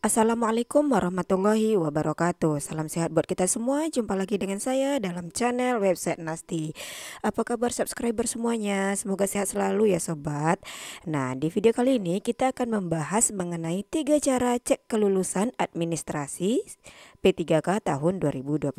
Assalamualaikum warahmatullahi wabarakatuh. Salam sehat buat kita semua. Jumpa lagi dengan saya dalam channel website Nasti. Apa kabar subscriber semuanya? Semoga sehat selalu ya sobat. Nah, di video kali ini kita akan membahas mengenai 3 cara cek kelulusan administrasi P3K tahun 2022.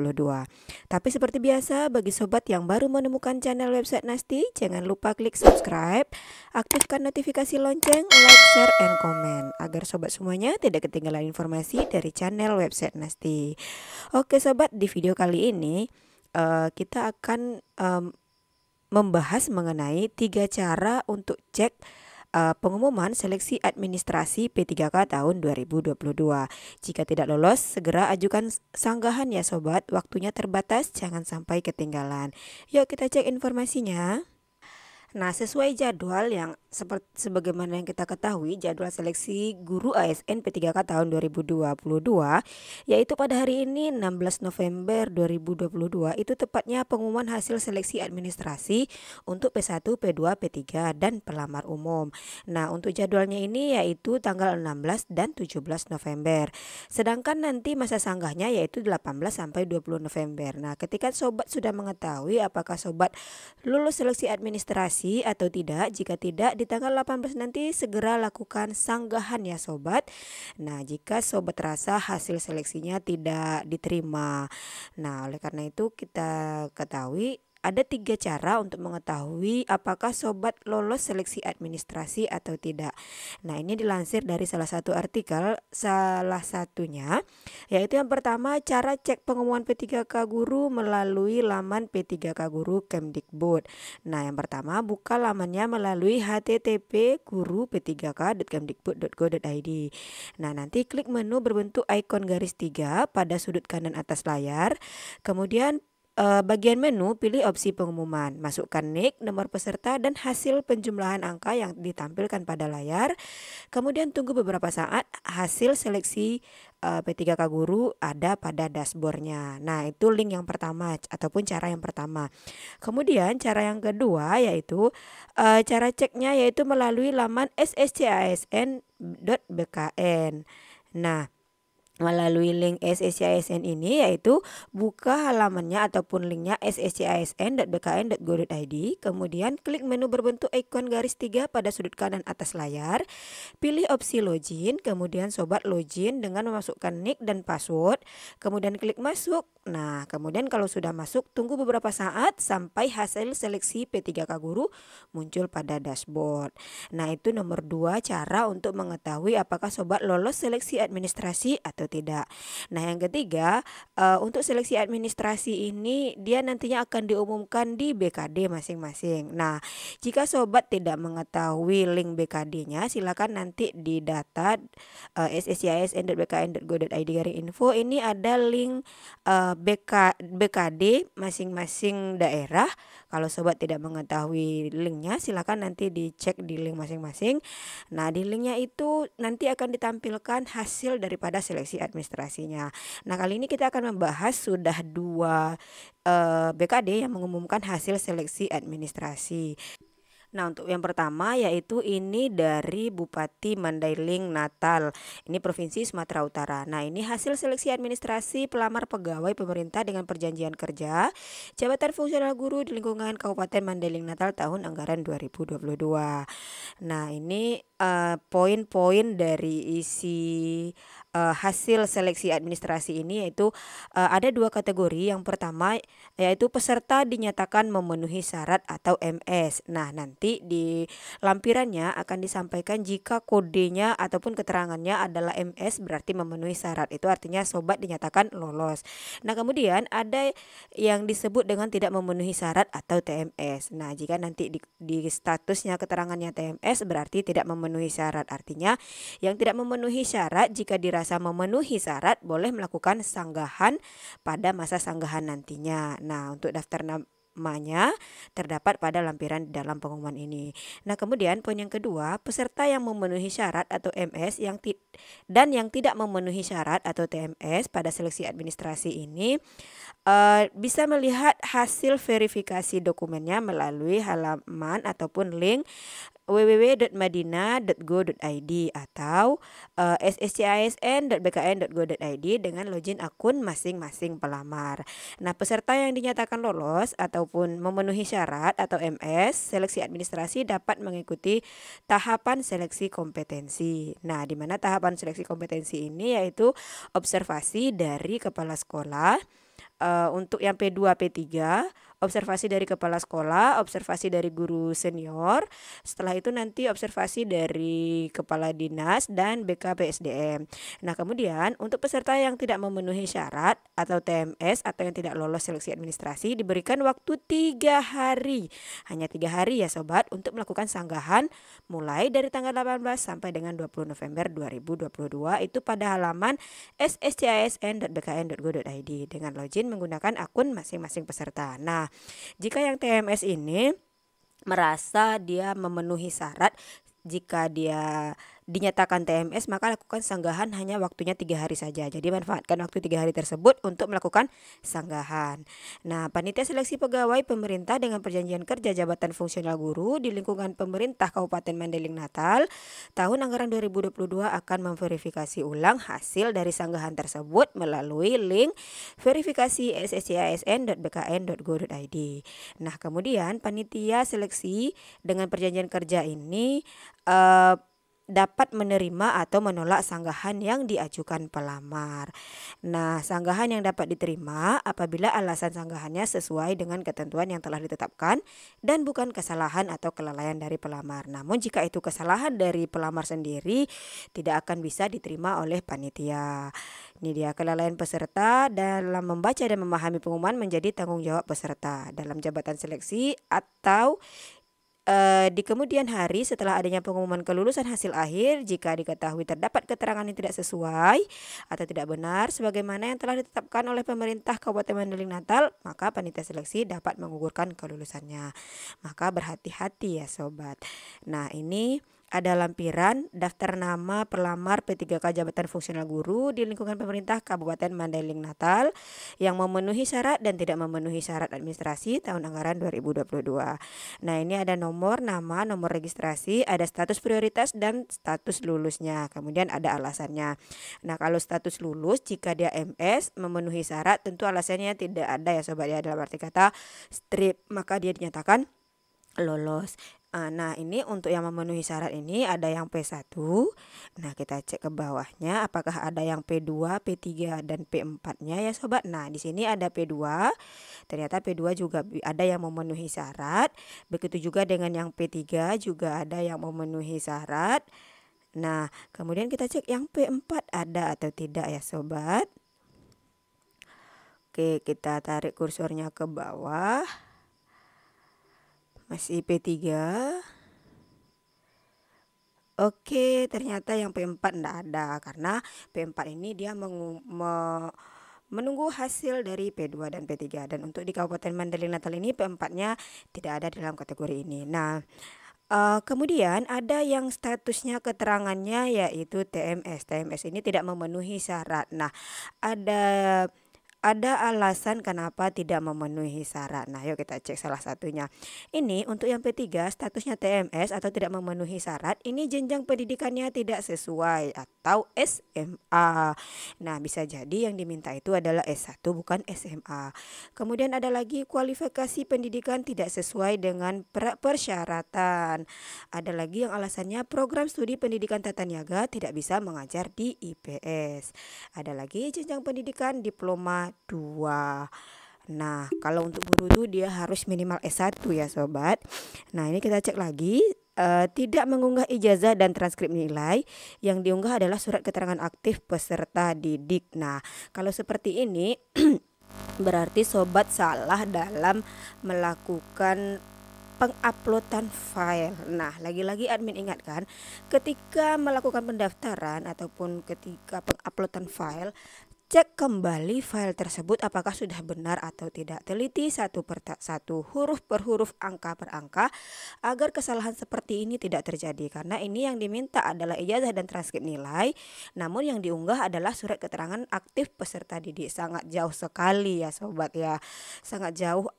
Tapi seperti biasa, bagi sobat yang baru menemukan channel website Nasti, jangan lupa klik subscribe, aktifkan notifikasi lonceng, like, share, and comment agar sobat semuanya tidak ketinggalan informasi dari channel website Nasti. Oke sobat, di video kali ini kita akan membahas mengenai 3 cara untuk cek pengumuman seleksi administrasi P3K tahun 2022. Jika tidak lolos, segera ajukan sanggahan ya sobat. Waktunya terbatas, jangan sampai ketinggalan. Yuk kita cek informasinya. Nah, sesuai jadwal yang sebagaimana yang kita ketahui, jadwal seleksi guru ASN P3K tahun 2022 yaitu pada hari ini 16 November 2022 itu tepatnya pengumuman hasil seleksi administrasi untuk P1, P2, P3 dan pelamar umum. Nah, untuk jadwalnya ini yaitu tanggal 16 dan 17 November. Sedangkan nanti masa sanggahnya yaitu 18 sampai 20 November. Nah, ketika sobat sudah mengetahui apakah sobat lulus seleksi administrasi atau tidak, jika tidak di tanggal 18 nanti segera lakukan sanggahan ya sobat. Nah, jika sobat rasa hasil seleksinya tidak diterima, nah oleh karena itu kita ketahui ada 3 cara untuk mengetahui apakah sobat lolos seleksi administrasi atau tidak. Nah, ini dilansir dari salah satu artikel, salah satunya yaitu yang pertama, cara cek pengumuman P3K guru melalui laman P3K guru Kemdikbud. Nah, yang pertama, buka lamannya melalui http guru-p3k.kemdikbud.go.id. Nah, nanti klik menu berbentuk ikon garis 3 pada sudut kanan atas layar. Kemudian bagian menu pilih opsi pengumuman, masukkan nik, nomor peserta dan hasil penjumlahan angka yang ditampilkan pada layar. Kemudian tunggu beberapa saat, hasil seleksi P3K guru ada pada dashboardnya. Nah, itu link yang pertama ataupun cara yang pertama. Kemudian cara yang kedua yaitu cara ceknya yaitu melalui laman sscsn.bkn. Nah, melalui link SSCASN ini yaitu buka halamannya ataupun linknya sscsn.bkn.go.id, kemudian klik menu berbentuk ikon garis 3 pada sudut kanan atas layar, pilih opsi login, kemudian sobat login dengan memasukkan nick dan password, kemudian klik masuk. Nah, kemudian kalau sudah masuk, tunggu beberapa saat sampai hasil seleksi P3K guru muncul pada dashboard. Nah, itu nomor 2 cara untuk mengetahui apakah sobat lolos seleksi administrasi atau tidak. Nah, yang ketiga, untuk seleksi administrasi ini dia nantinya akan diumumkan di BKD masing-masing. Nah, jika sobat tidak mengetahui link BKD-nya, silakan nanti di data sscisn.bkn.go.id/info ini ada link BKD masing-masing daerah. Kalau sobat tidak mengetahui linknya, silakan nanti dicek di link masing-masing. Nah, di linknya itu nanti akan ditampilkan hasil daripada seleksi administrasinya. Nah, kali ini kita akan membahas sudah 2 BKD yang mengumumkan hasil seleksi administrasi. Nah, untuk yang pertama yaitu ini dari Bupati Mandailing Natal, ini Provinsi Sumatera Utara. Nah, ini hasil seleksi administrasi pelamar pegawai pemerintah dengan perjanjian kerja jabatan fungsional guru di lingkungan Kabupaten Mandailing Natal tahun anggaran 2022. Nah, ini poin-poin dari isi hasil seleksi administrasi ini yaitu ada 2 kategori. Yang pertama yaitu peserta dinyatakan memenuhi syarat atau MS. Nah, nanti di lampirannya akan disampaikan jika kodenya ataupun keterangannya adalah MS berarti memenuhi syarat. Itu artinya sobat dinyatakan lolos. Nah, kemudian ada yang disebut dengan tidak memenuhi syarat atau TMS. Nah, jika nanti di statusnya keterangannya TMS berarti tidak memenuhi syarat. Artinya yang tidak memenuhi syarat jika dirasa memenuhi syarat boleh melakukan sanggahan pada masa sanggahan nantinya. Nah, untuk daftar namanya terdapat pada lampiran dalam pengumuman ini. Nah, kemudian poin yang kedua, peserta yang memenuhi syarat atau MS yang tidak memenuhi syarat atau TMS pada seleksi administrasi ini bisa melihat hasil verifikasi dokumennya melalui halaman ataupun link www.madina.go.id atau sscisn.bkn.go.id dengan login akun masing-masing pelamar. Nah, peserta yang dinyatakan lolos ataupun memenuhi syarat atau MS seleksi administrasi dapat mengikuti tahapan seleksi kompetensi. Nah, di mana tahapan seleksi kompetensi ini yaitu observasi dari kepala sekolah. Untuk yang P2, P3, observasi dari kepala sekolah, observasi dari guru senior. Setelah itu nanti observasi dari kepala dinas dan BKPSDM. Nah, kemudian untuk peserta yang tidak memenuhi syarat atau TMS atau yang tidak lolos seleksi administrasi diberikan waktu 3 hari. Hanya 3 hari ya sobat untuk melakukan sanggahan mulai dari tanggal 18 sampai dengan 20 November 2022 itu pada halaman sscisn.bkn.go.id dengan login menggunakan akun masing-masing peserta. Nah, jika yang TMS ini merasa dia memenuhi syarat, jika dia dinyatakan TMS maka lakukan sanggahan hanya waktunya 3 hari saja. Jadi manfaatkan waktu 3 hari tersebut untuk melakukan sanggahan. Nah, panitia seleksi pegawai pemerintah dengan perjanjian kerja jabatan fungsional guru di lingkungan pemerintah Kabupaten Mandailing Natal tahun anggaran 2022 akan memverifikasi ulang hasil dari sanggahan tersebut melalui link verifikasi sscisn.bkn.go.id. Nah, kemudian panitia seleksi dengan perjanjian kerja ini dapat menerima atau menolak sanggahan yang diajukan pelamar. Nah, sanggahan yang dapat diterima apabila alasan sanggahannya sesuai dengan ketentuan yang telah ditetapkan dan bukan kesalahan atau kelalaian dari pelamar. Namun jika itu kesalahan dari pelamar sendiri tidak akan bisa diterima oleh panitia. Ini dia kelalaian peserta dalam membaca dan memahami pengumuman menjadi tanggung jawab peserta dalam jabatan seleksi atau di kemudian hari setelah adanya pengumuman kelulusan hasil akhir jika diketahui terdapat keterangan yang tidak sesuai atau tidak benar sebagaimana yang telah ditetapkan oleh pemerintah Kabupaten Mandailing Natal, maka panitia seleksi dapat menggugurkan kelulusannya. Maka berhati-hati ya sobat. Nah, ini ada lampiran daftar nama pelamar P3K jabatan fungsional guru di lingkungan pemerintah Kabupaten Mandailing Natal yang memenuhi syarat dan tidak memenuhi syarat administrasi tahun anggaran 2022. Nah, ini ada nomor nama, nomor registrasi, ada status prioritas dan status lulusnya. Kemudian ada alasannya. Nah, kalau status lulus jika dia MS memenuhi syarat tentu alasannya tidak ada ya sobat ya, dalam arti kata strip, maka dia dinyatakan lolos. Nah, ini untuk yang memenuhi syarat ini ada yang P1. Nah, kita cek ke bawahnya apakah ada yang P2, P3 dan P4-nya ya sobat. Nah, di sini ada P2. Ternyata P2 juga ada yang memenuhi syarat. Begitu juga dengan yang P3 juga ada yang memenuhi syarat. Nah, kemudian kita cek yang P4 ada atau tidak ya sobat. Oke, kita tarik kursornya ke bawah. Masih P3. Oke, ternyata yang P4 enggak ada karena P4 ini dia menunggu hasil dari P2 dan P3, dan untuk di Kabupaten Mandailing Natal ini P4-nya tidak ada dalam kategori ini. Nah, kemudian ada yang statusnya keterangannya yaitu TMS. TMS ini tidak memenuhi syarat. Nah, ada alasan kenapa tidak memenuhi syarat. Nah, yuk kita cek salah satunya. Ini untuk yang P3 statusnya TMS atau tidak memenuhi syarat, ini jenjang pendidikannya tidak sesuai atau SMA. Nah, bisa jadi yang diminta itu adalah S1 bukan SMA. Kemudian ada lagi kualifikasi pendidikan tidak sesuai dengan persyaratan. Ada lagi yang alasannya program studi pendidikan tata niaga tidak bisa mengajar di IPS. Ada lagi jenjang pendidikan diploma 2. Nah, kalau untuk guru itu dia harus minimal S1 ya sobat. Nah, ini kita cek lagi. Tidak mengunggah ijazah dan transkrip nilai, yang diunggah adalah surat keterangan aktif peserta didik. Nah, kalau seperti ini berarti sobat salah dalam melakukan penguploadan file. Nah, lagi-lagi admin ingatkan, ketika melakukan pendaftaran ataupun ketika penguploadan file, cek kembali file tersebut apakah sudah benar atau tidak. Teliti satu per satu, huruf per huruf, angka per angka, agar kesalahan seperti ini tidak terjadi. Karena ini yang diminta adalah ijazah dan transkrip nilai, namun yang diunggah adalah surat keterangan aktif peserta didik. Sangat jauh sekali ya sobat ya, sangat jauh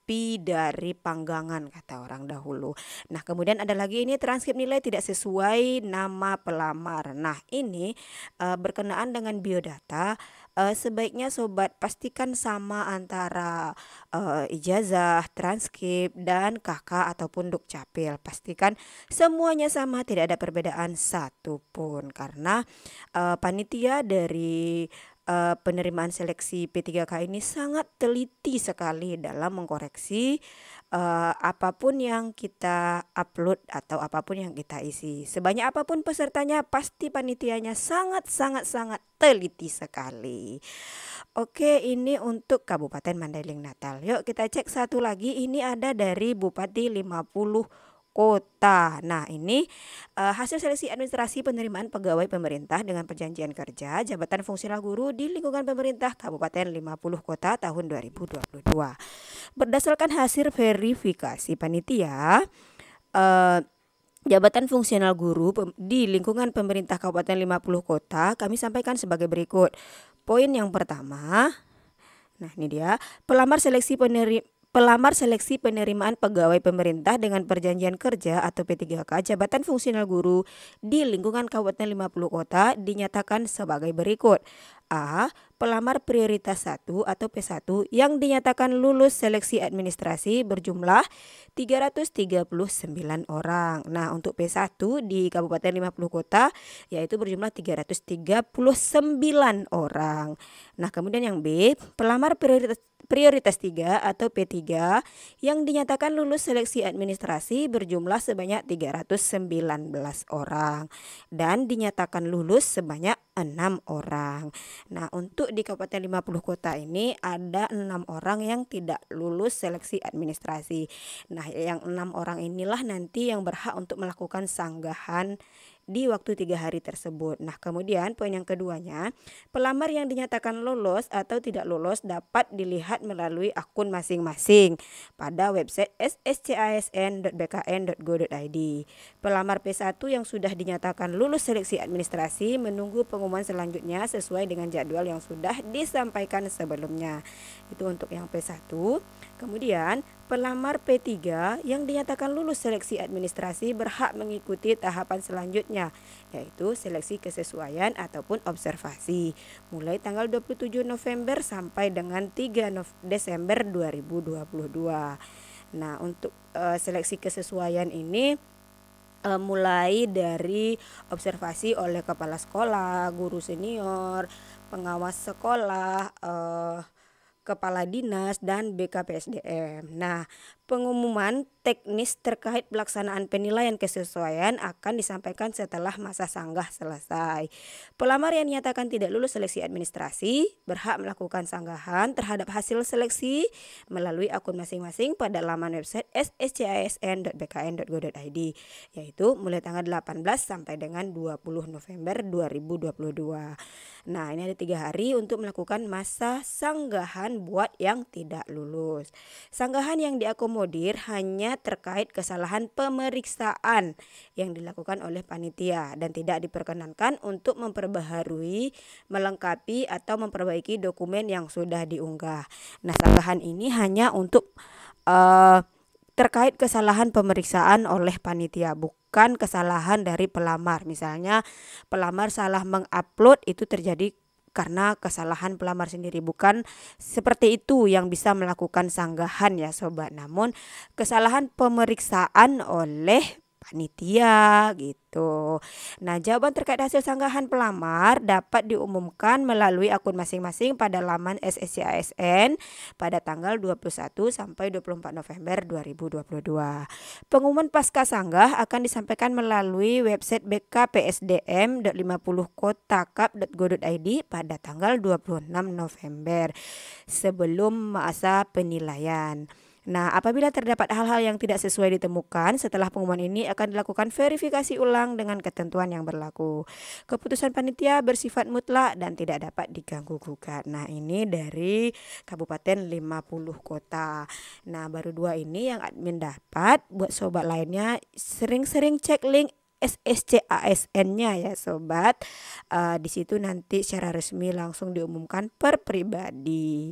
kopi dari panggangan kata orang dahulu. Nah, kemudian ada lagi ini transkrip nilai tidak sesuai nama pelamar. Nah, ini berkenaan dengan biodata, sebaiknya sobat pastikan sama antara ijazah, transkrip, dan KK ataupun Dukcapil. Pastikan semuanya sama, tidak ada perbedaan satupun karena panitia dari penerimaan seleksi P3K ini sangat teliti sekali dalam mengkoreksi apapun yang kita upload atau apapun yang kita isi. Sebanyak apapun pesertanya, pasti panitianya sangat teliti sekali. Oke, ini untuk Kabupaten Mandailing Natal. Yuk kita cek satu lagi, ini ada dari Bupati 50 Kota. Nah, ini hasil seleksi administrasi penerimaan pegawai pemerintah dengan perjanjian kerja jabatan fungsional guru di lingkungan pemerintah Kabupaten 50 Kota tahun 2022. Berdasarkan hasil verifikasi panitia, jabatan fungsional guru di lingkungan pemerintah Kabupaten 50 Kota kami sampaikan sebagai berikut. Poin yang pertama, nah ini dia, pelamar seleksi penerimaan pegawai pemerintah dengan perjanjian kerja atau P3K jabatan fungsional guru di lingkungan Kabupaten 50 Kota dinyatakan sebagai berikut. A. Pelamar prioritas 1 atau P1 yang dinyatakan lulus seleksi administrasi berjumlah 339 orang. Nah, untuk P1 di Kabupaten 50 Kota yaitu berjumlah 339 orang. Nah, kemudian yang B, pelamar prioritas 3 atau P3 yang dinyatakan lulus seleksi administrasi berjumlah sebanyak 319 orang dan dinyatakan lulus sebanyak 6 orang. Nah, untuk di Kabupaten 50 Kota ini ada 6 orang yang tidak lulus seleksi administrasi. Nah, yang 6 orang inilah nanti yang berhak untuk melakukan sanggahan di waktu 3 hari tersebut. Nah, kemudian poin yang keduanya, pelamar yang dinyatakan lolos atau tidak lolos dapat dilihat melalui akun masing-masing pada website sscisn.bkn.go.id. Pelamar P1 yang sudah dinyatakan lulus seleksi administrasi menunggu pengumuman selanjutnya sesuai dengan jadwal yang sudah disampaikan sebelumnya. Itu untuk yang P1. Kemudian pelamar P3 yang dinyatakan lulus seleksi administrasi berhak mengikuti tahapan selanjutnya, yaitu seleksi kesesuaian ataupun observasi mulai tanggal 27 November sampai dengan 3 Desember 2022. Nah, untuk seleksi kesesuaian ini mulai dari observasi oleh kepala sekolah, guru senior, pengawas sekolah, kepala dinas, dan BKPSDM. Nah, pengumuman teknis terkait pelaksanaan penilaian kesesuaian akan disampaikan setelah masa sanggah selesai. Pelamar yang dinyatakan tidak lulus seleksi administrasi berhak melakukan sanggahan terhadap hasil seleksi melalui akun masing-masing pada laman website sscisn.bkn.go.id, yaitu mulai tanggal 18 sampai dengan 20 November 2022. Nah, ini ada 3 hari untuk melakukan masa sanggahan buat yang tidak lulus. Sanggahan yang diakomodir hanya terkait kesalahan pemeriksaan yang dilakukan oleh panitia dan tidak diperkenankan untuk memperbaharui, melengkapi atau memperbaiki dokumen yang sudah diunggah. Nah, sanggahan ini hanya untuk terkait kesalahan pemeriksaan oleh panitia, bukan kesalahan dari pelamar. Misalnya pelamar salah mengupload, itu terjadi karena kesalahan pelamar sendiri, bukan seperti itu yang bisa melakukan sanggahan ya sobat, namun kesalahan pemeriksaan oleh panitia gitu. Nah, jawaban terkait hasil sanggahan pelamar dapat diumumkan melalui akun masing-masing pada laman SSCISN pada tanggal 21 sampai 24 November 2022. Pengumuman pasca sanggah akan disampaikan melalui website bkpsdm.50kotakap.go.id pada tanggal 26 November sebelum masa penilaian. Nah, apabila terdapat hal-hal yang tidak sesuai ditemukan, setelah pengumuman ini akan dilakukan verifikasi ulang dengan ketentuan yang berlaku. Keputusan panitia bersifat mutlak dan tidak dapat diganggu gugat. Nah, ini dari Kabupaten 50 Kota. Nah, baru 2 ini yang admin dapat. Buat sobat lainnya, sering-sering cek link SSCASN-nya ya sobat. Di situ nanti secara resmi langsung diumumkan per pribadi.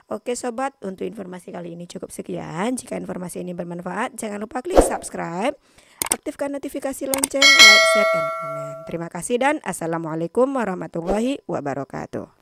Oke sobat, untuk informasi kali ini cukup sekian. Jika informasi ini bermanfaat, jangan lupa klik subscribe, aktifkan notifikasi lonceng, like, share, and komen. Terima kasih dan assalamualaikum warahmatullahi wabarakatuh.